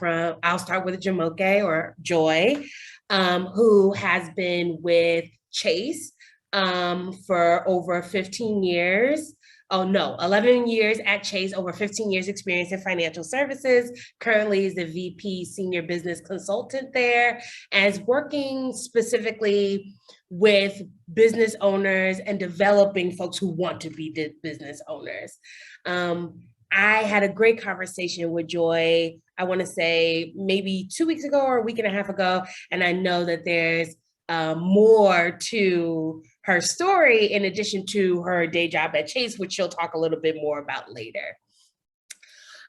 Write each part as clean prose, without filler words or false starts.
I'll start with Jamoke or Joy, who has been with Chase for over 15 years. Oh no, 11 years at Chase, over 15 years experience in financial services. Currently is the VP senior business consultant there, and is working specifically with business owners and developing folks who want to be business owners. I had a great conversation with Joy, I want to say maybe 2 weeks ago or a week and a half ago. And I know that there's more to her story in addition to her day job at Chase, which she'll talk a little bit more about later.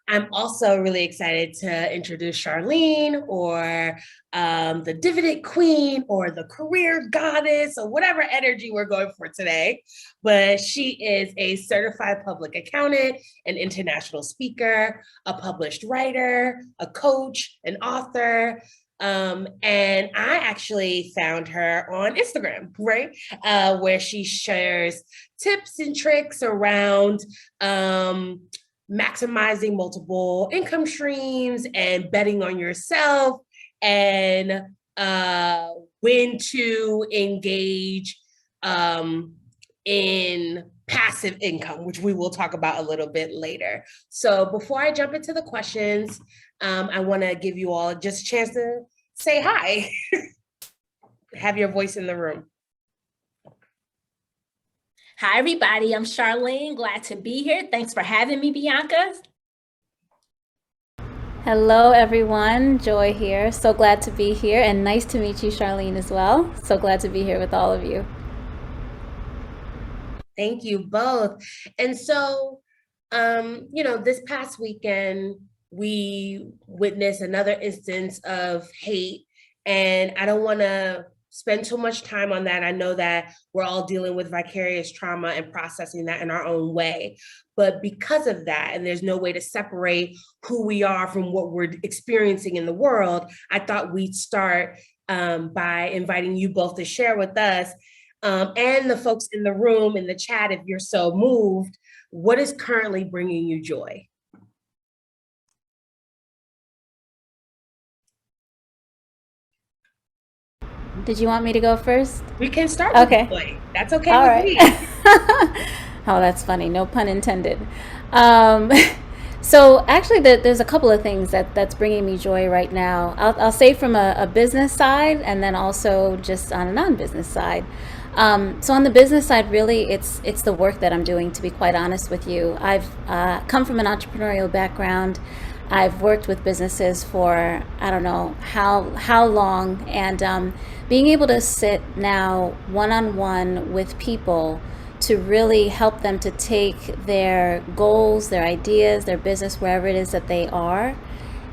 I'm also really excited to introduce Charlene, or the dividend queen, or the career goddess, or whatever energy we're going for today. But she is a certified public accountant, an international speaker, a published writer, a coach, an author. And I actually found her on Instagram, right? Where she shares tips and tricks around maximizing multiple income streams and betting on yourself, and when to engage in passive income, which we will talk about a little bit later. So before I jump into the questions, I want to give you all just a chance to say hi. Have your voice in the room. Hi, everybody. I'm Charlene. Glad to be here. Thanks for having me, Bianca. Hello, everyone. Joy here. So glad to be here, and nice to meet you, Charlene, as well. So glad to be here with all of you. Thank you both. And so, this past weekend, we witnessed another instance of hate, and I don't want to spend too much time on that. I know that we're all dealing with vicarious trauma and processing that in our own way. But because of that, and there's no way to separate who we are from what we're experiencing in the world, I thought we'd start by inviting you both to share with us, and the folks in the room, in the chat, if you're so moved, what is currently bringing you joy? Did you want me to go first? We can start with Joy. That's okay All with right. me. Oh, that's funny. No pun intended. So actually, there's a couple of things that's bringing me joy right now. I'll say from a business side, and then also just on a non-business side. So on the business side, really, it's the work that I'm doing, to be quite honest with you. I've come from an entrepreneurial background. I've worked with businesses for, I don't know how long, and being able to sit now one-on-one with people to really help them to take their goals, their ideas, their business, wherever it is that they are,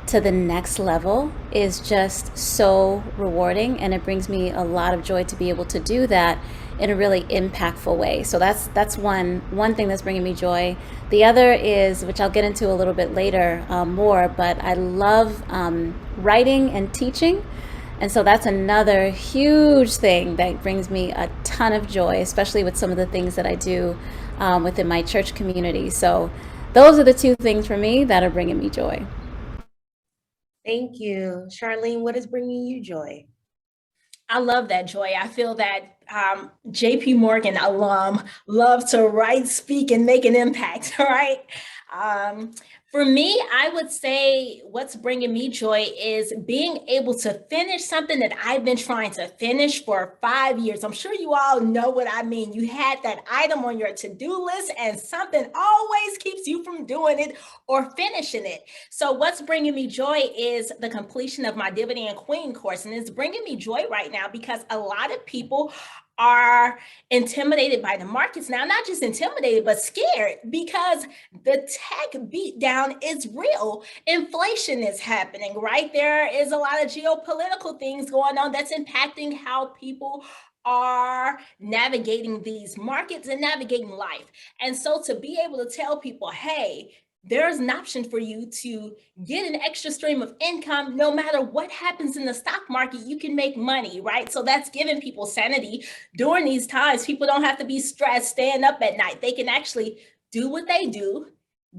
to the next level is just so rewarding, and it brings me a lot of joy to be able to do that in a really impactful way. So that's one thing that's bringing me joy. The other is, which I'll get into a little bit later more, but I love writing and teaching. And so that's another huge thing that brings me a ton of joy, especially with some of the things that I do within my church community. So those are the two things for me that are bringing me joy. Thank you. Charlene, what is bringing you joy? I love that, Joy. I feel that JP Morgan alum love to write, speak, and make an impact, right? For me, I would say what's bringing me joy is being able to finish something that I've been trying to finish for 5 years. I'm sure you all know what I mean. You had that item on your to-do list and something always keeps you from doing it or finishing it. So what's bringing me joy is the completion of my Dividend Queen course. And it's bringing me joy right now because a lot of people are intimidated by the markets now, not just intimidated, but scared because the tech beatdown is real. Inflation is happening, right? There is a lot of geopolitical things going on that's impacting how people are navigating these markets and navigating life. And so to be able to tell people, hey, there's an option for you to get an extra stream of income. No matter what happens in the stock market, you can make money, right? So that's giving people sanity during these times. People don't have to be stressed, staying up at night. They can actually do what they do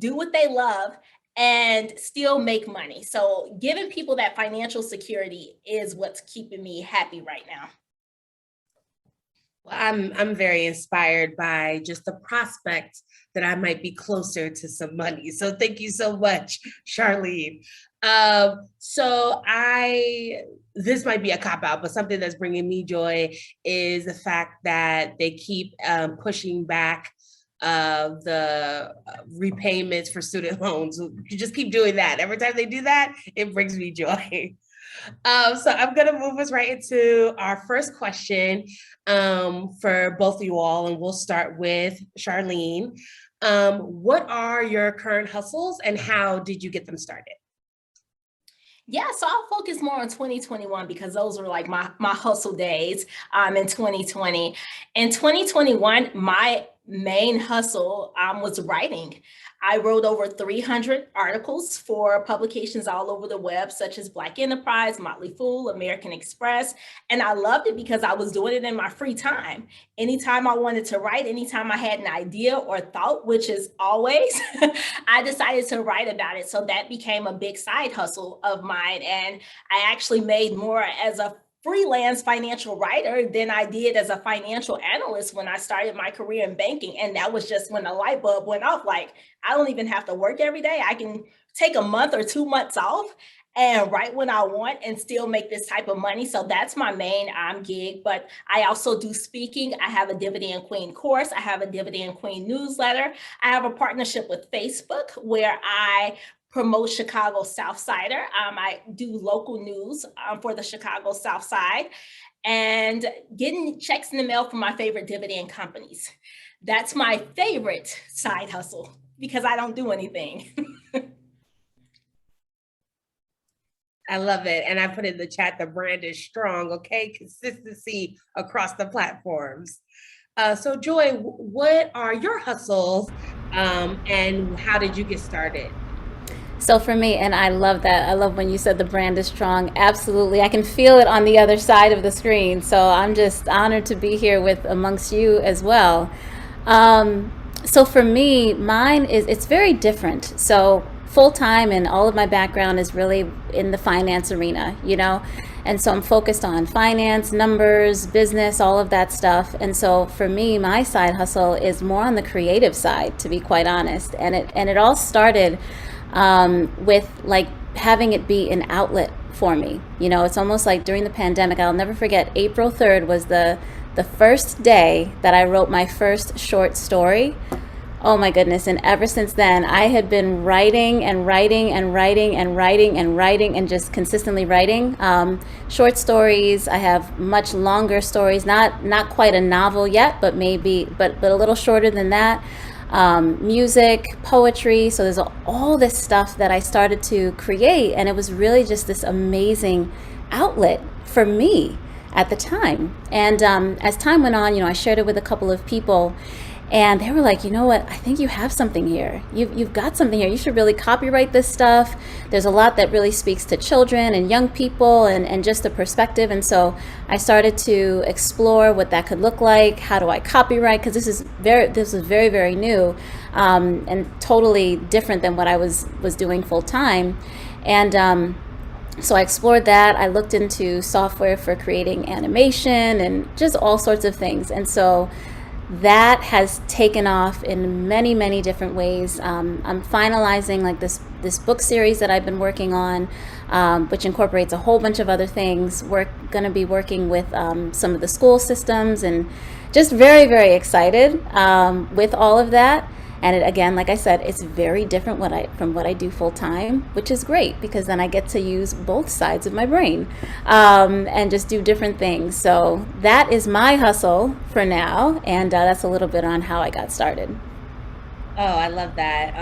what they love, and still make money. So giving people that financial security is what's keeping me happy right now. Well, I'm very inspired by just the prospect that I might be closer to some money. So thank you so much, Charlene. So this might be a cop out, but something that's bringing me joy is the fact that they keep pushing back the repayments for student loans. You just keep doing that. Every time they do that, it brings me joy. So I'm going to move us right into our first question for both of you all, and we'll start with Charlene. What are your current hustles and how did you get them started? Yeah, so I'll focus more on 2021 because those were like my hustle days in 2020. In 2021, my main hustle was writing. I wrote over 300 articles for publications all over the web, such as Black Enterprise, Motley Fool, American Express. And I loved it because I was doing it in my free time. Anytime I wanted to write, anytime I had an idea or thought, which is always, I decided to write about it. So that became a big side hustle of mine. And I actually made more as a freelance financial writer than I did as a financial analyst when I started my career in banking. And that was just when the light bulb went off. Like, I don't even have to work every day. I can take a month or 2 months off and write when I want and still make this type of money. So that's my main gig. But I also do speaking. I have a Dividend Queen course. I have a Dividend Queen newsletter. I have a partnership with Facebook where I promote Chicago Southsider. I do local news for the Chicago South Side and getting checks in the mail from my favorite dividend companies. That's my favorite side hustle because I don't do anything. I love it. And I put in the chat, the brand is strong, okay? Consistency across the platforms. So Joy, what are your hustles and how did you get started? So for me, and I love that. I love when you said the brand is strong. Absolutely. I can feel it on the other side of the screen. So I'm just honored to be here with amongst you as well. So for me, mine it's very different. So full time and all of my background is really in the finance arena, and so I'm focused on finance, numbers, business, all of that stuff. And so for me, my side hustle is more on the creative side, to be quite honest. And it all started with like having it be an outlet for me. It's almost like during the pandemic, I'll never forget, April 3rd was the first day that I wrote my first short story. Oh my goodness. And ever since then, I had been writing and writing and writing and writing and writing and just consistently writing short stories. I have much longer stories, not quite a novel yet, but a little shorter than that. Music, poetry. So there's all this stuff that I started to create, and it was really just this amazing outlet for me at the time. And as time went on, I shared it with a couple of people, and they were like, you know what, I think you have something here. You've got something here. You should really copyright this stuff. There's a lot that really speaks to children and young people and just the perspective. And so I started to explore what that could look like. How do I copyright? Because this is very, very new and totally different than what I was doing full time. And so I explored that. I looked into software for creating animation and just all sorts of things. And so that has taken off in many, many different ways. I'm finalizing like this book series that I've been working on, which incorporates a whole bunch of other things. We're going to be working with some of the school systems, and just very, very excited with all of that. And again, like I said, it's very different from what I do full time, which is great because then I get to use both sides of my brain and just do different things. So that is my hustle for now. And that's a little bit on how I got started. Oh, I love that.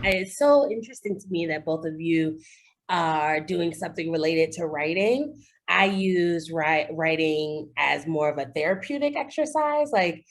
It's so interesting to me that both of you are doing something related to writing. I use writing as more of a therapeutic exercise. Like,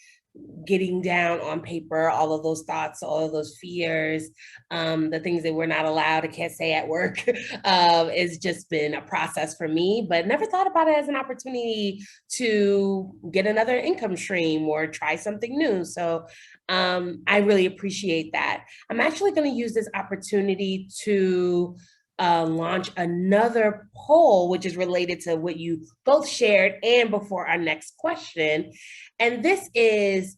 getting down on paper all of those thoughts, all of those fears, the things that we're not allowed or can't say at work, has just been a process for me, but never thought about it as an opportunity to get another income stream or try something new. So I really appreciate that. I'm actually going to use this opportunity to launch another poll, which is related to what you both shared and before our next question. And this is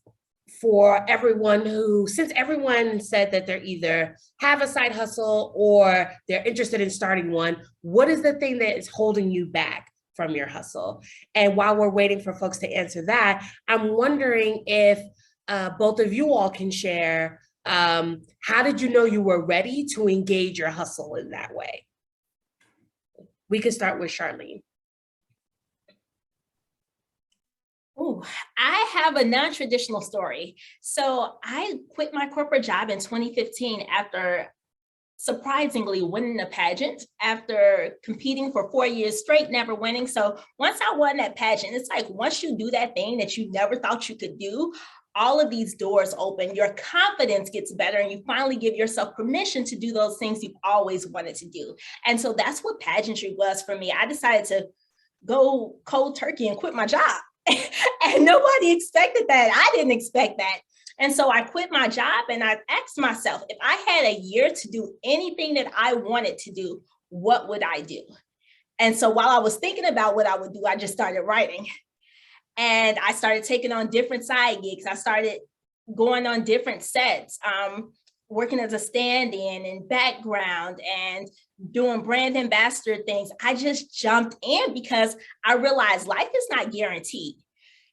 for everyone who, since everyone said that they're either have a side hustle or they're interested in starting one, what is the thing that is holding you back from your hustle? And while we're waiting for folks to answer that, I'm wondering if both of you all can share, how did you know you were ready to engage your hustle in that way? We could start with Charlene. Oh, I have a non-traditional story. So I quit my corporate job in 2015 after surprisingly winning a pageant, after competing for 4 years straight, never winning. So once I won that pageant, it's like once you do that thing that you never thought you could do, all of these doors open, your confidence gets better, and you finally give yourself permission to do those things you've always wanted to do. And so that's what pageantry was for me. I decided to go cold turkey and quit my job. And nobody expected that. I didn't expect that. And so I quit my job and I asked myself, if I had a year to do anything that I wanted to do, what would I do? And so while I was thinking about what I would do, I just started writing. And I started taking on different side gigs. I started going on different sets, working as a stand-in and background and doing brand ambassador things. I just jumped in because I realized life is not guaranteed.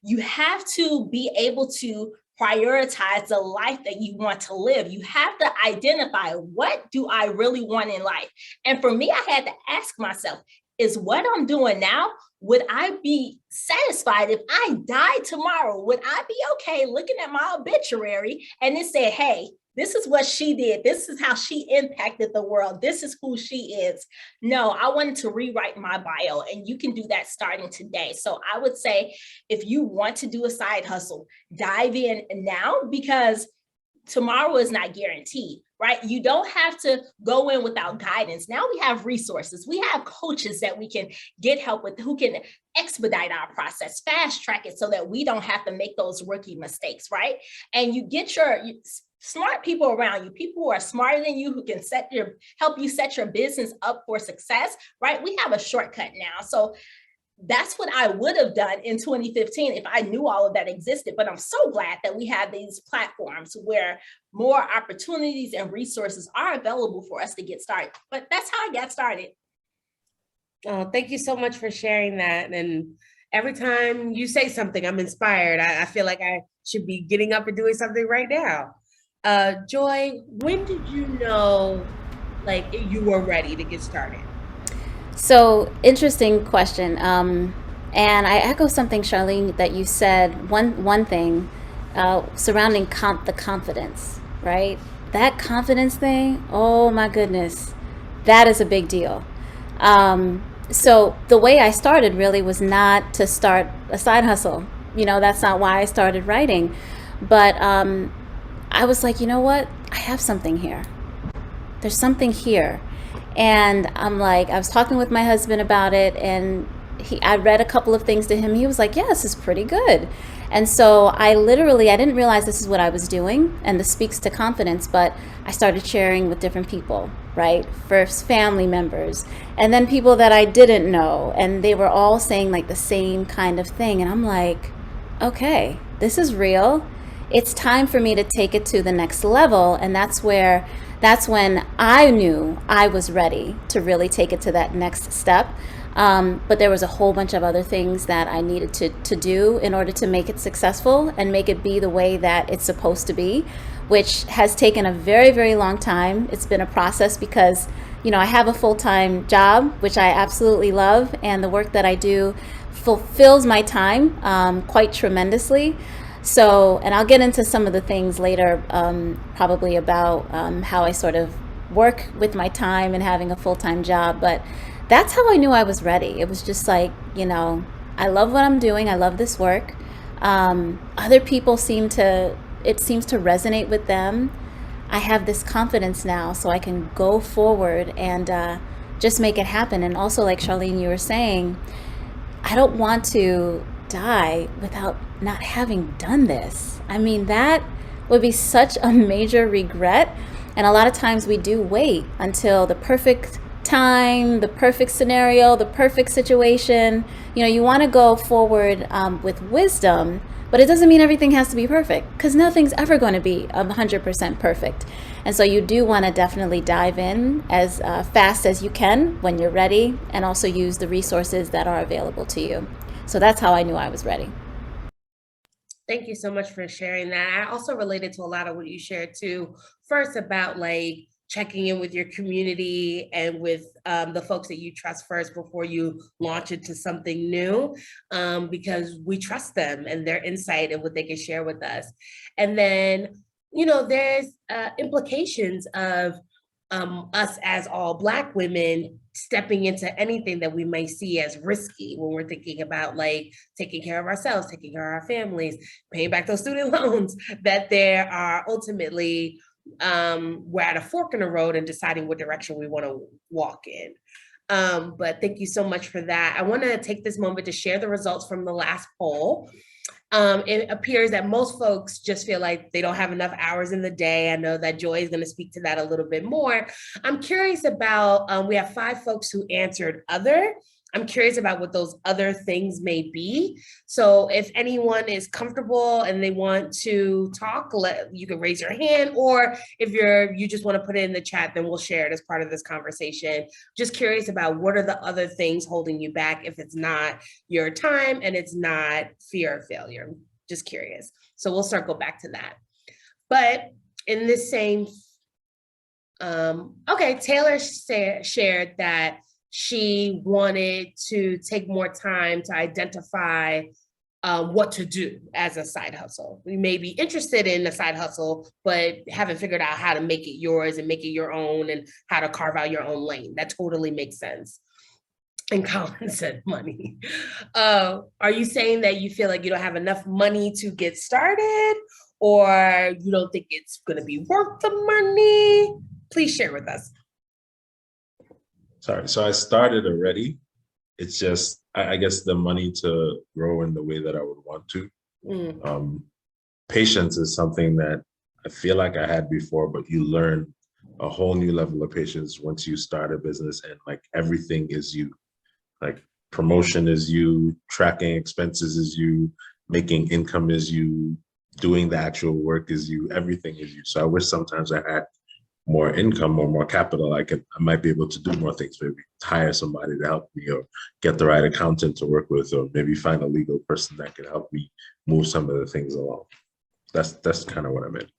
You have to be able to prioritize the life that you want to live. You have to identify, what do I really want in life? And for me, I had to ask myself, is what I'm doing now, would I be satisfied if I died tomorrow? Would I be okay looking at my obituary and it said, hey, this is what she did. This is how she impacted the world. This is who she is. No, I wanted to rewrite my bio, and you can do that starting today. So I would say, if you want to do a side hustle, dive in now, because tomorrow is not guaranteed, right? You don't have to go in without guidance. Now we have resources. We have coaches that we can get help with, who can expedite our process, fast track it so that we don't have to make those rookie mistakes, right? And you get your smart people around you, people who are smarter than you, who can help you set your business up for success, right? We have a shortcut now. So that's what I would have done in 2015 if I knew all of that existed. But I'm so glad that we have these platforms where more opportunities and resources are available for us to get started. But that's how I got started. Oh, thank you so much for sharing that. And every time you say something, I'm inspired. I feel like I should be getting up and doing something right now. Joy, when did you know like you were ready to get started? So interesting question. And I echo something, Charlene, that you said. One thing surrounding the confidence, right? That confidence thing. Oh my goodness, that is a big deal. So the way I started really was not to start a side hustle. You know, that's not why I started writing. But I was like, you know what? I have something here. There's something here. And I'm like, I was talking with my husband about it, and I read a couple of things to him. He was like, yeah, this is pretty good. And so I didn't realize this is what I was doing, and this speaks to confidence, but I started sharing with different people, right? First family members, and then people that I didn't know, and they were all saying like the same kind of thing. And I'm like, okay, this is real. It's time for me to take it to the next level. And that's when I knew I was ready to really take it to that next step. But there was a whole bunch of other things that I needed to do in order to make it successful and make it be the way that it's supposed to be, which has taken a very, very long time. It's been a process because, you know, I have a full-time job, which I absolutely love, and the work that I do fulfills my time quite tremendously. So, and I'll get into some of the things later, probably about how I sort of work with my time and having a full-time job. But that's how I knew I was ready. It was just like, you know, I love what I'm doing. I love this work. Other people it seems to resonate with them. I have this confidence now, so I can go forward and just make it happen. And also, like Charlene, you were saying, I don't want to die without not having done this. I mean, that would be such a major regret. And a lot of times we do wait until the perfect time, the perfect scenario, the perfect situation. You want to go forward with wisdom, but it doesn't mean everything has to be perfect, because nothing's ever going to be 100% perfect. And so you do want to definitely dive in as fast as you can when you're ready, and also use the resources that are available to you. So that's how I knew I was ready. Thank you so much for sharing that. I also related to a lot of what you shared too. First, about like checking in with your community and with the folks that you trust first before you launch into something new, because we trust them and their insight and what they can share with us. And then, there's implications of us as all Black women stepping into anything that we might see as risky when we're thinking about like taking care of ourselves, taking care of our families, paying back those student loans, that there are ultimately, we're at a fork in the road and deciding what direction we want to walk in. But thank you so much for that. I want to take this moment to share the results from the last poll. It appears that most folks just feel like they don't have enough hours in the day. I know that Joy is going to speak to that a little bit more. I'm curious about, we have 5 folks who answered other. I'm curious about what those other things may be. So if anyone is comfortable and they want to talk, you can raise your hand, or if you just want to put it in the chat, then we'll share it as part of this conversation. Just curious about what are the other things holding you back if it's not your time and it's not fear of failure. Just curious. So we'll circle back to that. But in this same, Taylor shared that she wanted to take more time to identify what to do as a side hustle. We may be interested in a side hustle, but haven't figured out how to make it yours and make it your own and how to carve out your own lane. That totally makes sense. And Colin said money. Are you saying that you feel like you don't have enough money to get started, or you don't think it's going to be worth the money? Please share with us. Sorry, so I started already. It's just, I guess, the money to grow in the way that I would want to. Patience is something that I feel like I had before, but you learn a whole new level of patience once you start a business, and like everything is you. Like promotion is you, tracking expenses is you, making income is you, doing the actual work is you, everything is you. So I wish sometimes I had more income or more capital. I might be able to do more things, maybe hire somebody to help me, or get the right accountant to work with, or maybe find a legal person that can help me move some of the things along. That's kind of what I meant.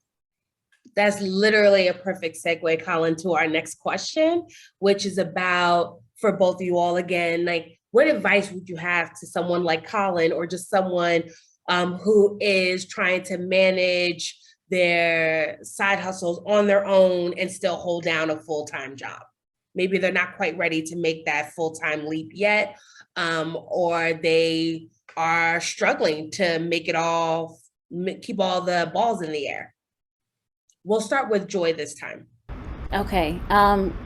That's literally a perfect segue, Colin, to our next question, which is about, for both of you all again, like what advice would you have to someone like Colin, or just someone who is trying to manage their side hustles on their own and still hold down a full-time job? Maybe they're not quite ready to make that full-time leap yet, or they are struggling to make it all, keep all the balls in the air. We'll start with Joy this time. Okay,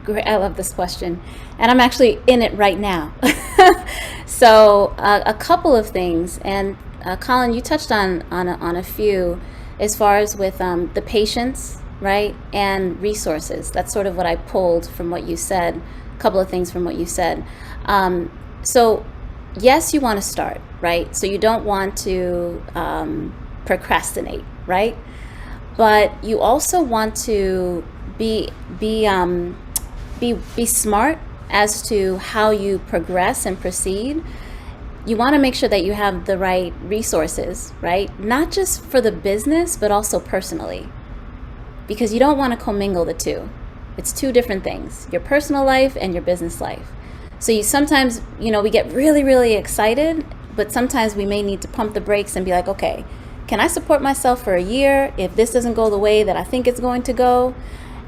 great. I love this question, and I'm actually in it right now. So a couple of things, and Colin, you touched on a few, as far as with the patience, right, and resources. That's sort of what I pulled from what you said, a couple of things from what you said. So yes, you want to start, right? So you don't want to procrastinate, right? But you also want to be smart as to how you progress and proceed. You want to make sure that you have the right resources, right? Not just for the business, but also personally, because you don't want to commingle the two. It's two different things, your personal life and your business life. So you sometimes, we get really, really excited, but sometimes we may need to pump the brakes and be like, okay, can I support myself for a year if this doesn't go the way that I think it's going to go?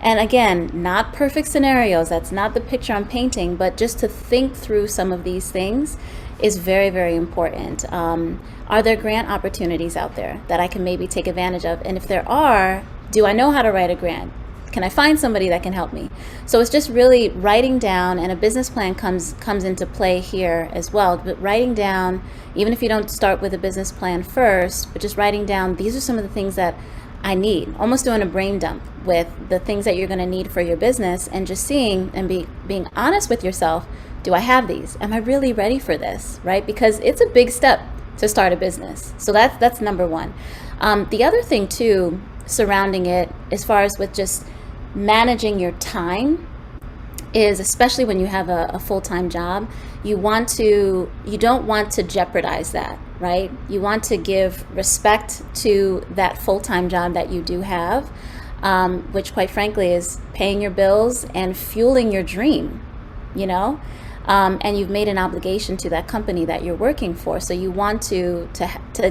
And again, not perfect scenarios. That's not the picture I'm painting, but just to think through some of these things is very, very important. Are there grant opportunities out there that I can maybe take advantage of? And if there are, do I know how to write a grant? Can I find somebody that can help me? So it's just really writing down, and a business plan comes into play here as well. But writing down, even if you don't start with a business plan first, but just writing down, these are some of the things that I need, almost doing a brain dump with the things that you're going to need for your business, and just seeing and being honest with yourself. Do I have these? Am I really ready for this? Right? Because it's a big step to start a business. So that's number one. The other thing too, surrounding it, as far as with just managing your time, is especially when you have a full-time job, you don't want to jeopardize that, right? You want to give respect to that full-time job that you do have, which quite frankly is paying your bills and fueling your dream, you know? And you've made an obligation to that company that you're working for. So you want to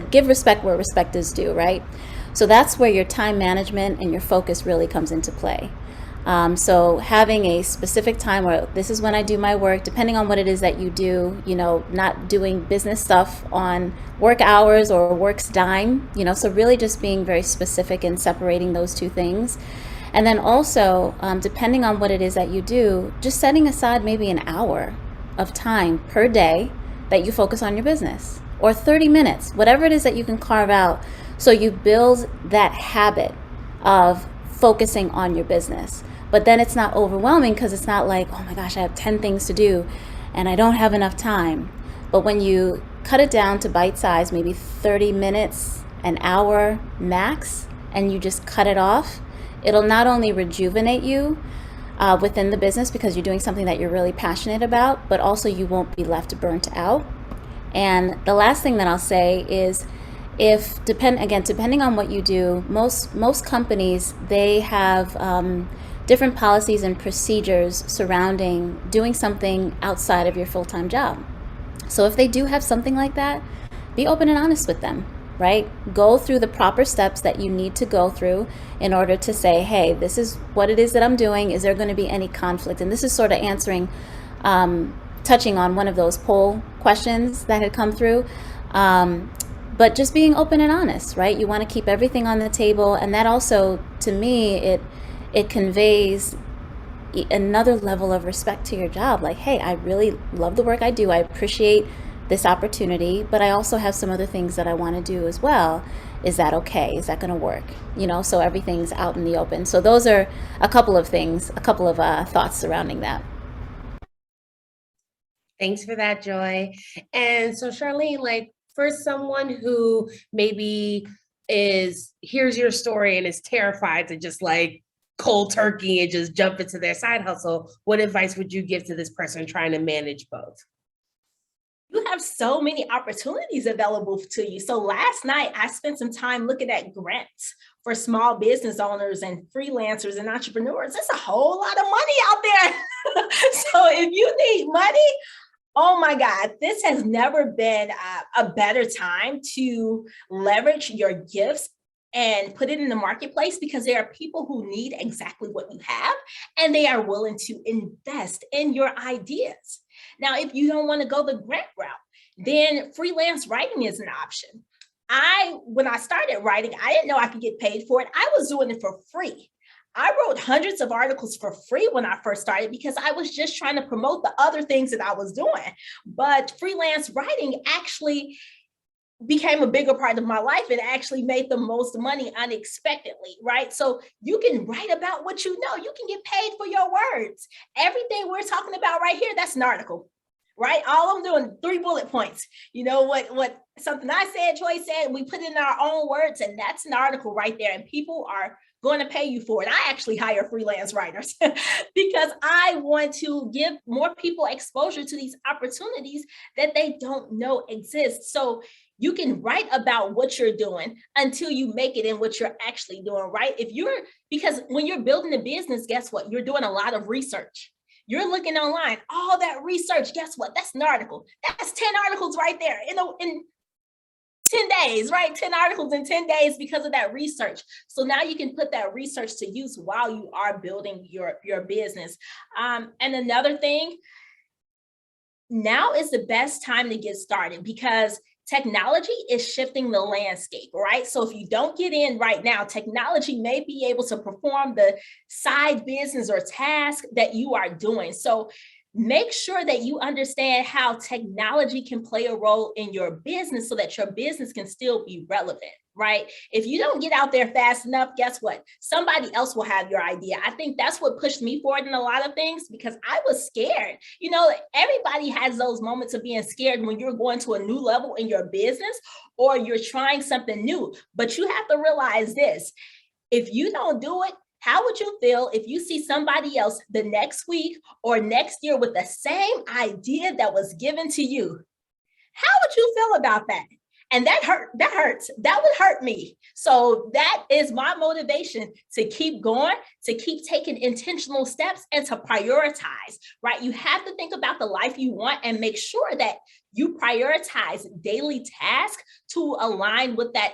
give respect where respect is due, right? So that's where your time management and your focus really comes into play. So having a specific time where this is when I do my work, depending on what it is that you do, you know, not doing business stuff on work hours or work's dime, you know, so really just being very specific and separating those two things. And then also, depending on what it is that you do, just setting aside maybe an hour of time per day that you focus on your business, or 30 minutes, whatever it is that you can carve out. So you build that habit of focusing on your business. But then it's not overwhelming, because it's not like, oh my gosh, I have 10 things to do and I don't have enough time. But when you cut it down to bite size, maybe 30 minutes, an hour max, and you just cut it off, it'll not only rejuvenate you within the business because you're doing something that you're really passionate about, but also you won't be left burnt out. And the last thing that I'll say is, depending on what you do, most companies, they have different policies and procedures surrounding doing something outside of your full-time job. So if they do have something like that, be open and honest with them, right? Go through the proper steps that you need to go through in order to say, hey, this is what it is that I'm doing. Is there going to be any conflict? And this is sort of answering, touching on one of those poll questions that had come through. But just being open and honest, right? You want to keep everything on the table. And that also, to me, it conveys another level of respect to your job. Like, hey, I really love the work I do. I appreciate this opportunity, but I also have some other things that I want to do as well. Is that okay? Is that going to work? You know, so everything's out in the open. So those are a couple of things, a couple of thoughts surrounding that. Thanks for that, Joy. And so Charlene, like, for someone who maybe hears your story and is terrified to just like cold turkey and just jump into their side hustle, what advice would you give to this person trying to manage both? You have so many opportunities available to you. So last night I spent some time looking at grants for small business owners and freelancers and entrepreneurs. There's a whole lot of money out there. So if you need money, oh my God, this has never been a better time to leverage your gifts and put it in the marketplace, because there are people who need exactly what you have and they are willing to invest in your ideas. Now, if you don't want to go the grant route, then freelance writing is an option. When I started writing, I didn't know I could get paid for it. I was doing it for free. I wrote hundreds of articles for free when I first started because I was just trying to promote the other things that I was doing. But freelance writing actually became a bigger part of my life and actually made the most money unexpectedly, right? So you can write about what you know. You can get paid for your words. Everything we're talking about right here, that's an article, right? All I'm doing, 3 bullet points. You know what something I said, Joy said, we put in our own words, and that's an article right there. And people are going to pay you for it. I actually hire freelance writers because I want to give more people exposure to these opportunities that they don't know exist. So you can write about what you're doing until you make it in what you're actually doing, right? Because when you're building a business, guess what? You're doing a lot of research. You're looking online, all that research, guess what? That's an article. That's 10 articles right there. 10 days, right? 10 articles in 10 days because of that research. So now you can put that research to use while you are building your business. And another thing, now is the best time to get started because technology is shifting the landscape, right? So if you don't get in right now, technology may be able to perform the side business or task that you are doing. So make sure that you understand how technology can play a role in your business so that your business can still be relevant, right? If you don't get out there fast enough, guess what? Somebody else will have your idea. I think that's what pushed me forward in a lot of things because I was scared. You know, everybody has those moments of being scared when you're going to a new level in your business or you're trying something new. But you have to realize this. If you don't do it, how would you feel if you see somebody else the next week or next year with the same idea that was given to you? How would you feel about that? And that hurts. That would hurt me. So that is my motivation to keep going, to keep taking intentional steps and to prioritize, right? You have to think about the life you want and make sure that you prioritize daily tasks to align with that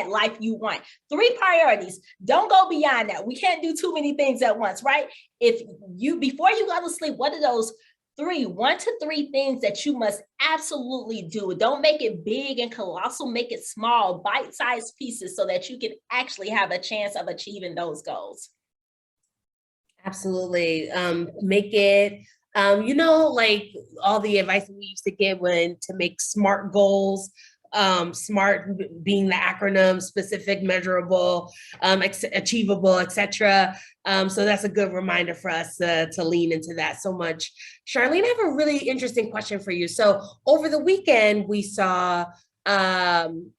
life you want. 3 priorities. Don't go beyond that. We can't do too many things at once, right? Before you go to sleep, what are those 1 to 3 things that you must absolutely do? Don't make it big and colossal, make it small, bite-sized pieces so that you can actually have a chance of achieving those goals. Absolutely. Make it, like all the advice we used to give to make SMART goals, SMART being the acronym: specific, measurable, achievable, etc. So that's a good reminder for us to lean into that so much. Charlene, I have a really interesting question for you. So over the weekend, we saw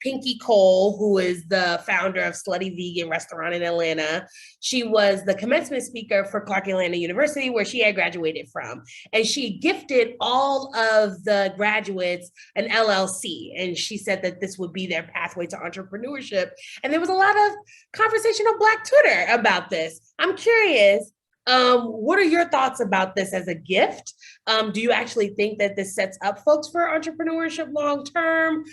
Pinky Cole, who is the founder of Slutty Vegan Restaurant in Atlanta. She was the commencement speaker for Clark Atlanta University, where she had graduated from. And she gifted all of the graduates an LLC. And she said that this would be their pathway to entrepreneurship. And there was a lot of conversation on Black Twitter about this. I'm curious, what are your thoughts about this as a gift? Do you actually think that this sets up folks for entrepreneurship long term?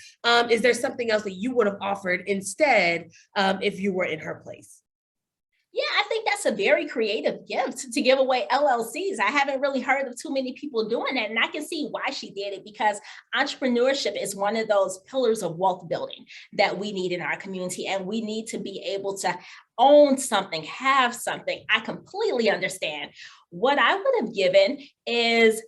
Is there something else that you would have offered instead if you were in her place? Yeah, I think that's a very creative gift to give away LLCs. I haven't really heard of too many people doing that. And I can see why she did it, because entrepreneurship is one of those pillars of wealth building that we need in our community. And we need to be able to own something, have something. I completely understand. What I would have given is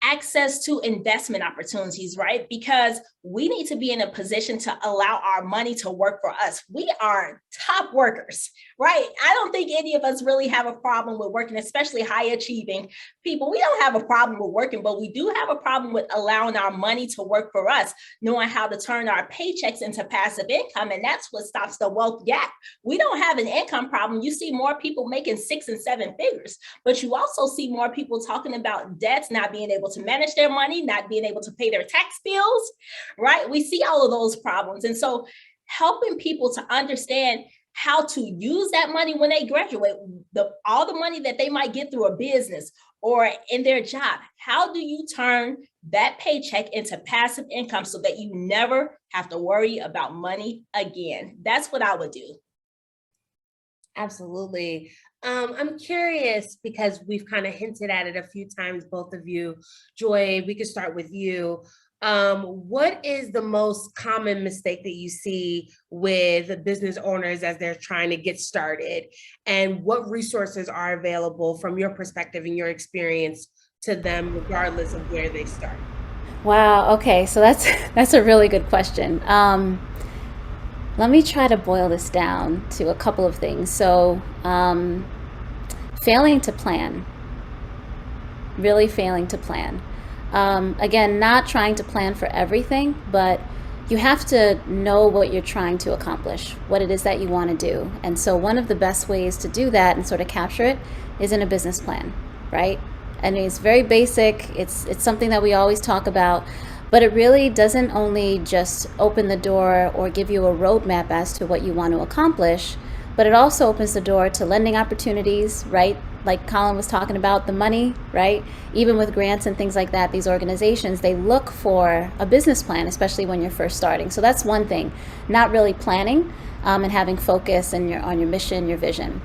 access to investment opportunities, right? Because we need to be in a position to allow our money to work for us. We are top workers, right? I don't think any of us really have a problem with working, especially high achieving people. We don't have a problem with working, but we do have a problem with allowing our money to work for us, knowing how to turn our paychecks into passive income. And that's what stops the wealth gap. We don't have an income problem. You see more people making 6 and 7 figures, but you also see more people talking about debts, not being able to manage their money, not being able to pay their tax bills, right? We see all of those problems. And so helping people to understand how to use that money when they graduate, all the money that they might get through a business or in their job, how do you turn that paycheck into passive income so that you never have to worry about money again? That's what I would do. Absolutely. I'm curious, because we've kind of hinted at it a few times, both of you. Joy, we could start with you. What is the most common mistake that you see with business owners as they're trying to get started? And what resources are available from your perspective and your experience to them, regardless of where they start? Wow. Okay. So that's a really good question. Let me try to boil this down to a couple of things. So, failing to plan, really failing to plan. Again, not trying to plan for everything, but you have to know what you're trying to accomplish, what it is that you want to do. And so one of the best ways to do that and sort of capture it is in a business plan, right? I mean, it's very basic. It's something that we always talk about, but it really doesn't only just open the door or give you a roadmap as to what you want to accomplish, but it also opens the door to lending opportunities, right? like Colin was talking about, the money, right? Even with grants and things like that, these organizations, they look for a business plan, especially when you're first starting. So that's one thing, not really planning and having focus and on your mission, your vision.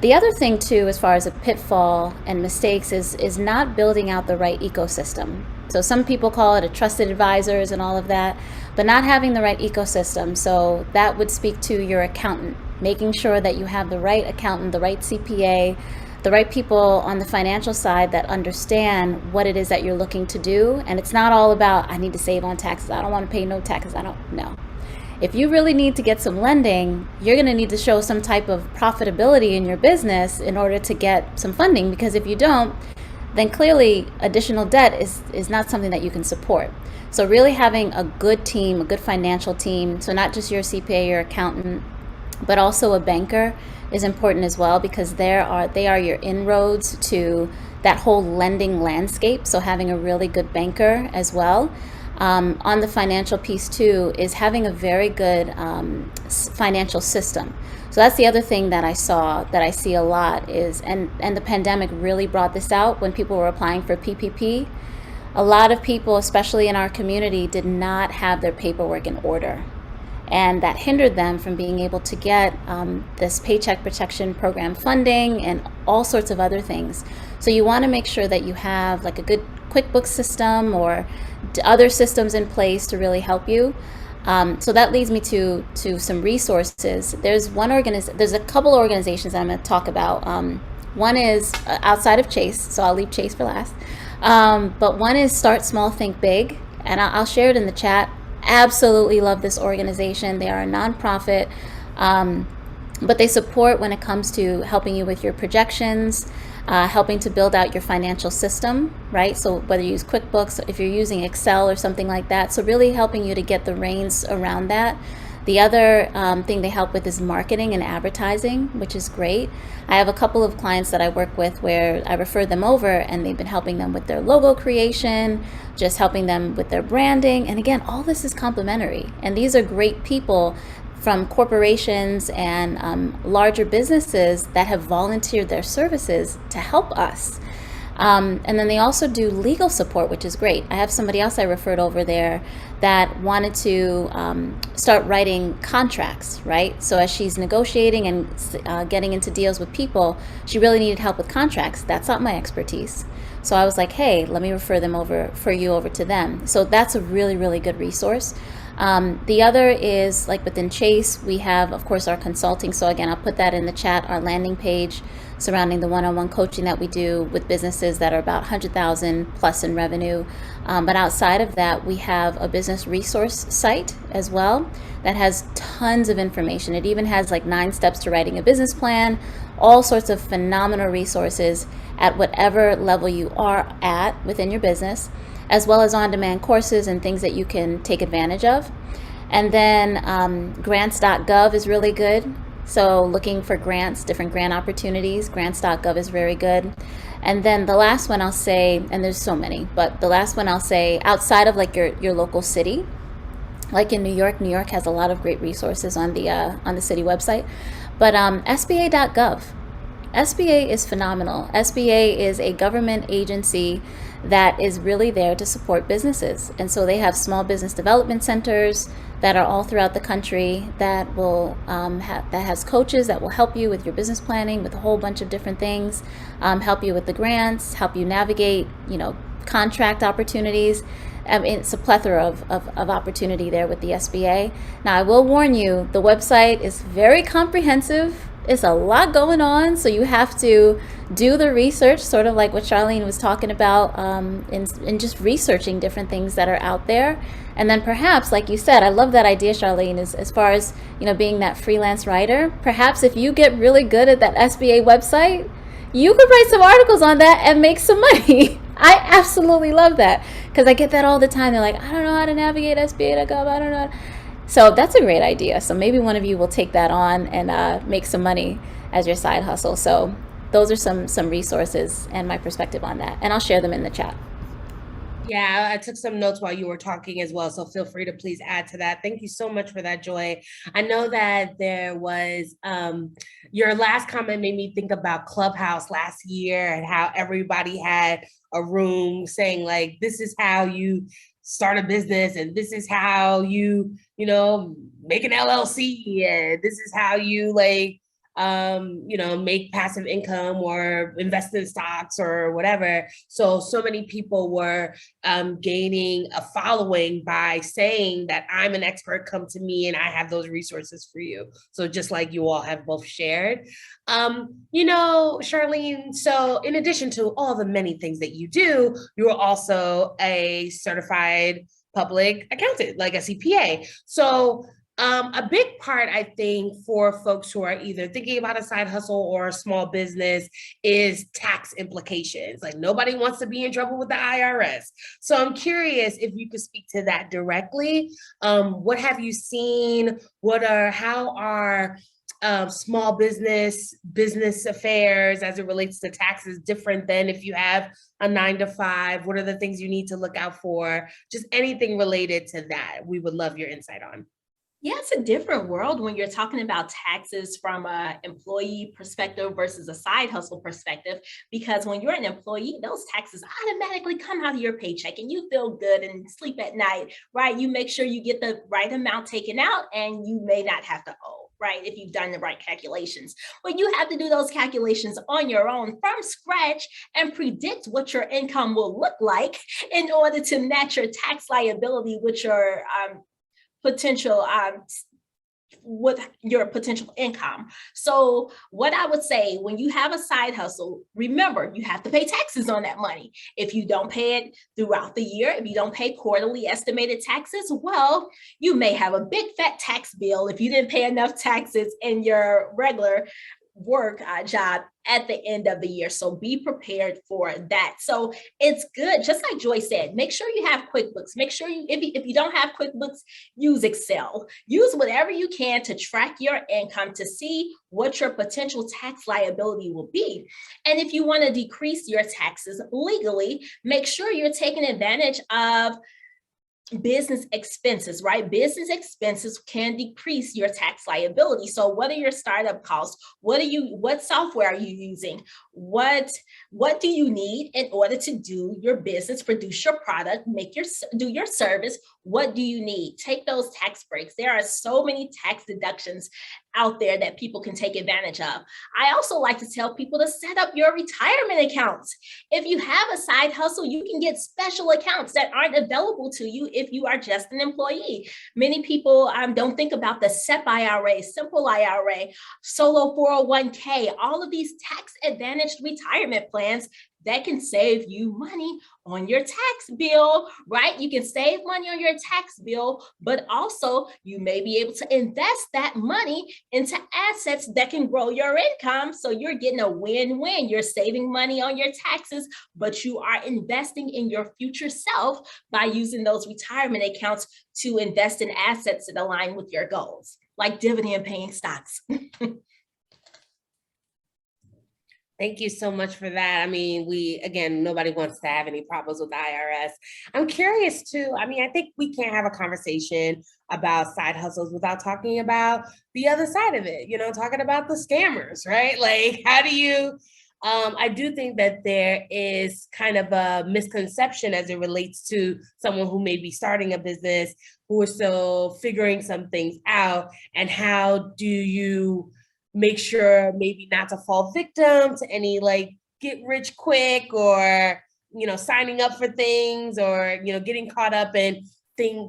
The other thing too, as far as a pitfall and mistakes, is not building out the right ecosystem. So some people call it a trusted advisors and all of that, but not having the right ecosystem. So that would speak to your accountant, making sure that you have the right accountant, the right CPA, the right people on the financial side that understand what it is that you're looking to do. And it's not all about, I need to save on taxes, I don't want to pay no taxes, no. If you really need to get some lending, you're going to need to show some type of profitability in your business in order to get some funding, because if you don't, then clearly additional debt is not something that you can support. So really having a good team, a good financial team, so not just your CPA, your accountant, but also a banker is important as well, because they are your inroads to that whole lending landscape. So having a really good banker as well. On the financial piece too, is having a very good financial system. So that's the other thing that I see a lot is, and the pandemic really brought this out when people were applying for PPP. A lot of people, especially in our community, did not have their paperwork in order. And that hindered them from being able to get this Paycheck Protection Program funding and all sorts of other things. So you want to make sure that you have like a good QuickBooks system or other systems in place to really help you. So that leads me to some resources. There's a couple organizations that I'm going to talk about. One is outside of Chase, so I'll leave Chase for last. But one is Start Small, Think Big, and I'll share it in the chat. Absolutely love this organization. They are a nonprofit, but they support when it comes to helping you with your projections, helping to build out your financial system, right? So whether you use QuickBooks, if you're using Excel or something like that, so really helping you to get the reins around that. The other thing they help with is marketing and advertising, which is great. I have a couple of clients that I work with where I refer them over and they've been helping them with their logo creation, just helping them with their branding. And again, all this is complimentary. And these are great people from corporations and larger businesses that have volunteered their services to help us. And then they also do legal support, which is great. I have somebody else I referred over there that wanted to start writing contracts, right? So as she's negotiating and getting into deals with people, she really needed help with contracts. That's not my expertise. So I was like, hey, let me refer them over to them. So that's a really, really good resource. The other is like within Chase, we have, of course, our consulting. So again, I'll put that in the chat, our landing page surrounding the one-on-one coaching that we do with businesses that are about 100,000 plus in revenue. But outside of that, we have a business resource site as well that has tons of information. It even has like 9 steps to writing a business plan, all sorts of phenomenal resources at whatever level you are at within your business, as well as on-demand courses and things that you can take advantage of. And then grants.gov is really good. So looking for grants, different grant opportunities, grants.gov is very good. And then the last one I'll say, and there's so many, but the last one I'll say, outside of like your local city, like in New York has a lot of great resources on the city website, but SBA.gov. SBA is phenomenal. SBA is a government agency that is really there to support businesses. And so they have small business development centers that are all throughout the country that will that has coaches that will help you with your business planning, with a whole bunch of different things, help you with the grants, help you navigate, contract opportunities. I mean, it's a plethora of opportunity there with the SBA. Now, I will warn you, the website is very comprehensive. It's a lot going on, so you have to do the research, sort of like what Charlene was talking about, in just researching different things that are out there. And then perhaps, like you said, I love that idea, Charlene, is as far as being that freelance writer. Perhaps if you get really good at that SBA website, you could write some articles on that and make some money. I absolutely love that, because I get that all the time. They're like, I don't know how to navigate SBA.gov. I don't know. So that's a great idea. So maybe one of you will take that on and make some money as your side hustle. So those are some resources and my perspective on that. And I'll share them in the chat. Yeah, I took some notes while you were talking as well, so feel free to please add to that. Thank you so much for that, Joy. I know that there was your last comment made me think about Clubhouse last year and how everybody had a room saying like, this is how you start a business and this is how you make an LLC and this is how you like make passive income or invest in stocks or whatever. So many people were gaining a following by saying that I'm an expert, come to me and I have those resources for you. So just like you all have both shared. Charlene, so in addition to all the many things that you do, you are also a certified public accountant, like a CPA. So a big part, I think, for folks who are either thinking about a side hustle or a small business is tax implications. Like nobody wants to be in trouble with the IRS. So I'm curious if you could speak to that directly. What have you seen? How are small business affairs as it relates to taxes different than if you have a 9 to 5? What are the things you need to look out for? Just anything related to that. We would love your insight on. Yeah, it's a different world when you're talking about taxes from an employee perspective versus a side hustle perspective, because when you're an employee, those taxes automatically come out of your paycheck and you feel good and sleep at night, right? You make sure you get the right amount taken out and you may not have to owe, right? If you've done the right calculations. But you have to do those calculations on your own from scratch and predict what your income will look like in order to match your tax liability with your potential with your potential income. So what I would say, when you have a side hustle, remember you have to pay taxes on that money. If you don't pay it throughout the year, if you don't pay quarterly estimated taxes, well, you may have a big fat tax bill if you didn't pay enough taxes in your regular work job at the end of the year. So be prepared for that. So it's good, just like Joy said, make sure you have QuickBooks. Make sure if you don't have QuickBooks, use Excel. Use whatever you can to track your income to see what your potential tax liability will be. And if you want to decrease your taxes legally, make sure you're taking advantage of business expenses, right? Business expenses can decrease your tax liability. So what are your startup costs? What software are you using? What do you need in order to do your business, produce your product, do your service? What do you need? Take those tax breaks. There are so many tax deductions out there that people can take advantage of. I also like to tell people to set up your retirement accounts. If you have a side hustle, you can get special accounts that aren't available to you if you are just an employee. Many people don't think about the SEP IRA, Simple IRA, Solo 401k, all of these tax advantaged retirement plans that can save you money on your tax bill, right? You can save money on your tax bill, but also you may be able to invest that money into assets that can grow your income. So you're getting a win-win. You're saving money on your taxes, but you are investing in your future self by using those retirement accounts to invest in assets that align with your goals, like dividend paying stocks. Thank you so much for that. I mean, nobody wants to have any problems with the IRS. I'm curious too. I mean, I think we can't have a conversation about side hustles without talking about the other side of it, talking about the scammers, right? Like, how do you, I do think that there is kind of a misconception as it relates to someone who may be starting a business, who is still figuring some things out. And how do you make sure maybe not to fall victim to any like get rich quick or, signing up for things or, getting caught up in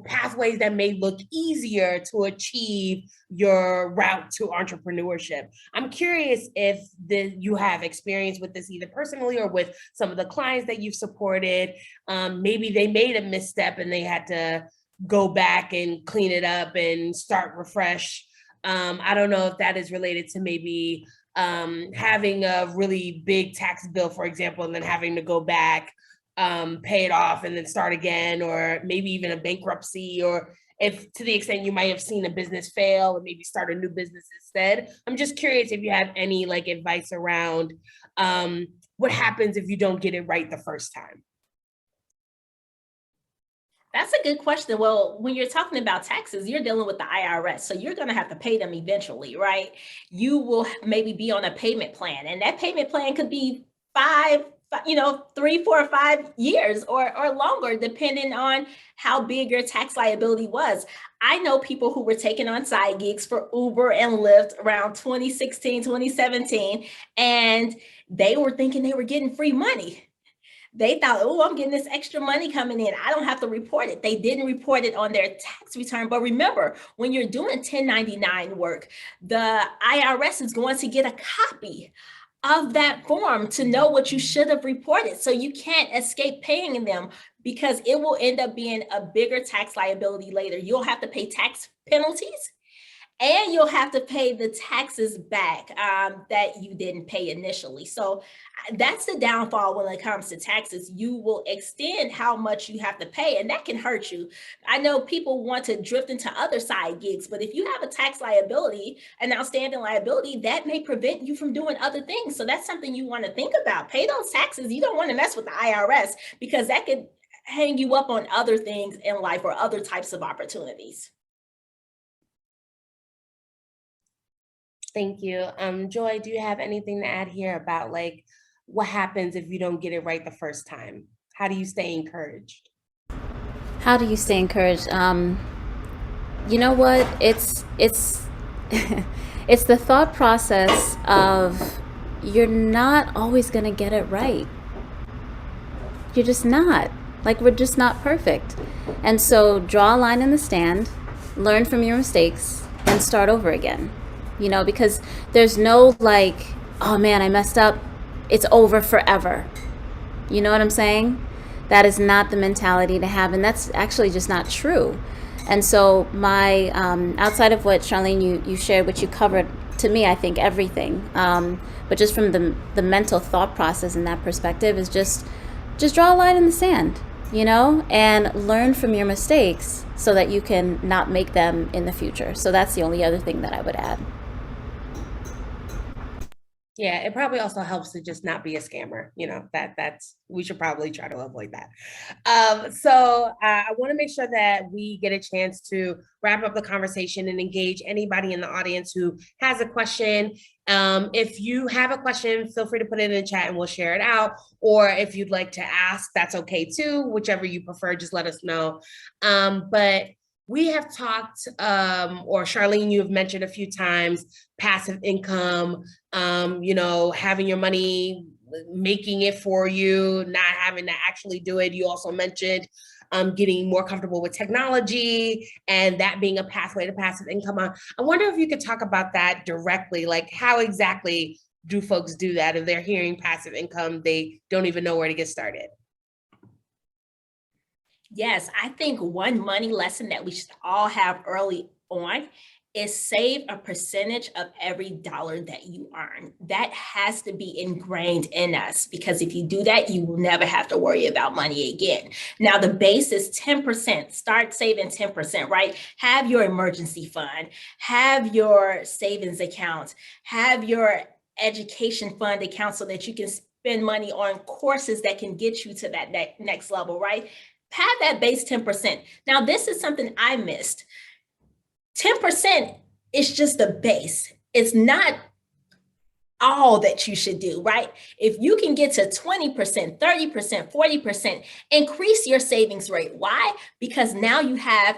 pathways that may look easier to achieve your route to entrepreneurship. I'm curious if you have experience with this either personally or with some of the clients that you've supported. Maybe they made a misstep and they had to go back and clean it up and start refresh. I don't know if that is related to maybe having a really big tax bill, for example, and then having to go back, pay it off and then start again, or maybe even a bankruptcy, or if to the extent you might have seen a business fail and maybe start a new business instead. I'm just curious if you have any like advice around what happens if you don't get it right the first time. That's a good question. Well, when you're talking about taxes, you're dealing with the IRS. So you're going to have to pay them eventually, right? You will maybe be on a payment plan, and that payment plan could be 3, 4, or 5 years or longer, depending on how big your tax liability was. I know people who were taking on side gigs for Uber and Lyft around 2016, 2017, and they were thinking they were getting free money. They thought, oh, I'm getting this extra money coming in. I don't have to report it. They didn't report it on their tax return. But remember, when you're doing 1099 work, the IRS is going to get a copy of that form to know what you should have reported. So you can't escape paying them, because it will end up being a bigger tax liability later. You'll have to pay tax penalties, and you'll have to pay the taxes back that you didn't pay initially. So that's the downfall when it comes to taxes. You will extend how much you have to pay, and that can hurt you. I know people want to drift into other side gigs, but if you have a tax liability, an outstanding liability, that may prevent you from doing other things. So that's something you want to think about. Pay those taxes. You don't want to mess with the IRS, because that could hang you up on other things in life or other types of opportunities. Thank you. Joy, do you have anything to add here about like what happens if you don't get it right the first time? How do you stay encouraged? How do you stay encouraged? You know what? It's it's the thought process of, you're not always going to get it right. You're just not. Like, we're just not perfect. And so draw a line in the sand, learn from your mistakes, and start over again. You know, because there's no like, oh man, I messed up, it's over forever. You know what I'm saying? That is not the mentality to have, and that's actually just not true. And so my, outside of what Charlene, you shared, which you covered, to me, I think everything, but just from the mental thought process in that perspective is just draw a line in the sand, you know, and learn from your mistakes so that you can not make them in the future. So that's the only other thing that I would add. Yeah, it probably also helps to just not be a scammer. You know, that's we should probably try to avoid that. So I want to make sure that we get a chance to wrap up the conversation and engage anybody in the audience who has a question. If you have a question, feel free to put it in the chat and we'll share it out. Or if you'd like to ask, that's okay too. Whichever you prefer, just let us know. But we have talked, or Charlene, you have mentioned a few times, passive income, you know, having your money, making it for you, not having to actually do it. You also mentioned getting more comfortable with technology and that being a pathway to passive income. I wonder if you could talk about that directly, like how exactly do folks do that? If they're hearing passive income, they don't even know where to get started. Yes, I think one money lesson that we should all have early on is save a percentage of every dollar that you earn. That has to be ingrained in us, because if you do that, you will never have to worry about money again. Now, the base is 10%. Start saving 10%, right? Have your emergency fund, have your savings account, have your education fund account so that you can spend money on courses that can get you to that next level, right? Have that base 10%. Now, this is something I missed. 10% is just the base. It's not all that you should do, right? If you can get to 20%, 30%, 40%, increase your savings rate. Why? Because now you have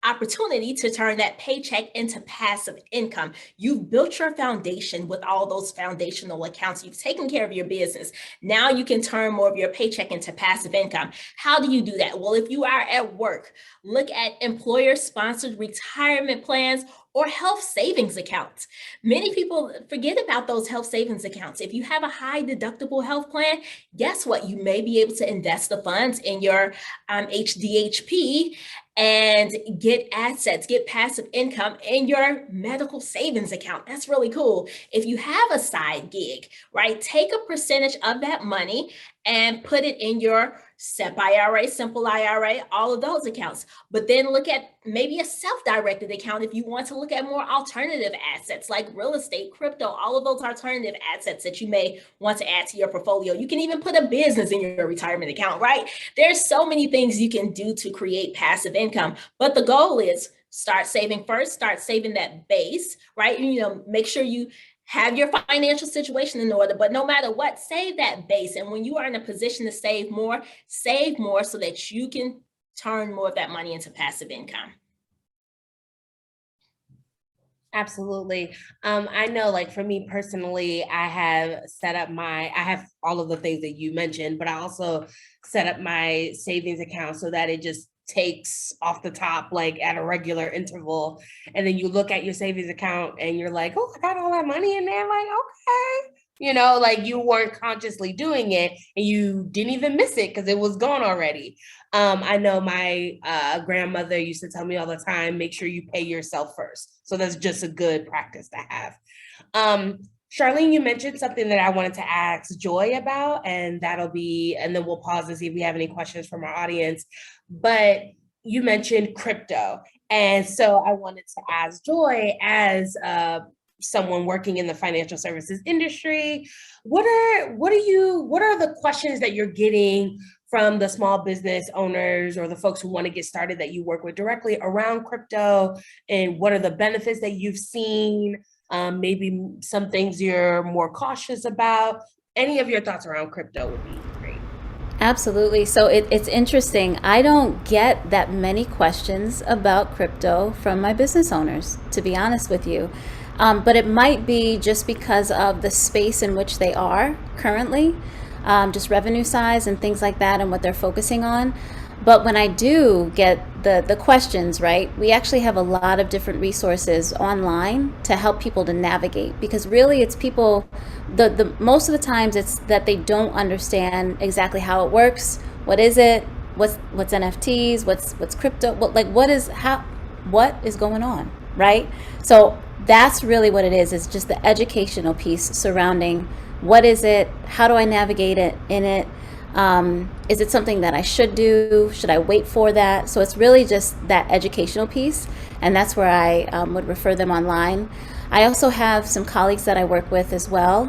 opportunity to turn that paycheck into passive income. You've built your foundation with all those foundational accounts. You've taken care of your business. Now you can turn more of your paycheck into passive income. How do you do that? Well, if you are at work, look at employer-sponsored retirement plans or health savings accounts. Many people forget about those health savings accounts. If you have a high deductible health plan, guess what? You may be able to invest the funds in your HDHP and get assets, get passive income in your medical savings account. That's really cool. If you have a side gig, right, take a percentage of that money and put it in your SEP IRA, simple IRA, all of those accounts. But then look at maybe a self-directed account if you want to look at more alternative assets like real estate, crypto, all of those alternative assets that you may want to add to your portfolio. You can even put a business in your retirement account, right? There's so many things you can do to create passive income, but the goal is start saving first, start saving that base, right? Make sure you have your financial situation in order, but no matter what, save that base. And when you are in a position to save more so that you can turn more of that money into passive income. Absolutely. I know, like for me personally, I have all of the things that you mentioned, but I also set up my savings account so that it just takes off the top, like at a regular interval. And then you look at your savings account and you're like, oh, I got all that money in there. Like, okay. Like you weren't consciously doing it and you didn't even miss it because it was gone already. I know my grandmother used to tell me all the time, make sure you pay yourself first. So that's just a good practice to have. Charlene, you mentioned something that I wanted to ask Joy about, and then we'll pause to see if we have any questions from our audience. But you mentioned crypto. And so I wanted to ask Joy, as someone working in the financial services industry, what are the questions that you're getting from the small business owners or the folks who want to get started that you work with directly around crypto? And what are the benefits that you've seen? Maybe some things you're more cautious about. Any of your thoughts around crypto would be great. Absolutely. So it's interesting. I don't get that many questions about crypto from my business owners, to be honest with you. But it might be just because of the space in which they are currently, just revenue size and things like that and what they're focusing on. But when I do get the questions, right, we actually have a lot of different resources online to help people to navigate, because really it's people, the most of the times it's that they don't understand exactly how it works. What is it? What's NFTs? What's crypto? What is going on, right? So that's really what it is. It's just the educational piece surrounding what is it? How do I navigate it in it? Is it something that I should do? Should I wait for that? So it's really just that educational piece, and that's where I would refer them online. I also have some colleagues that I work with as well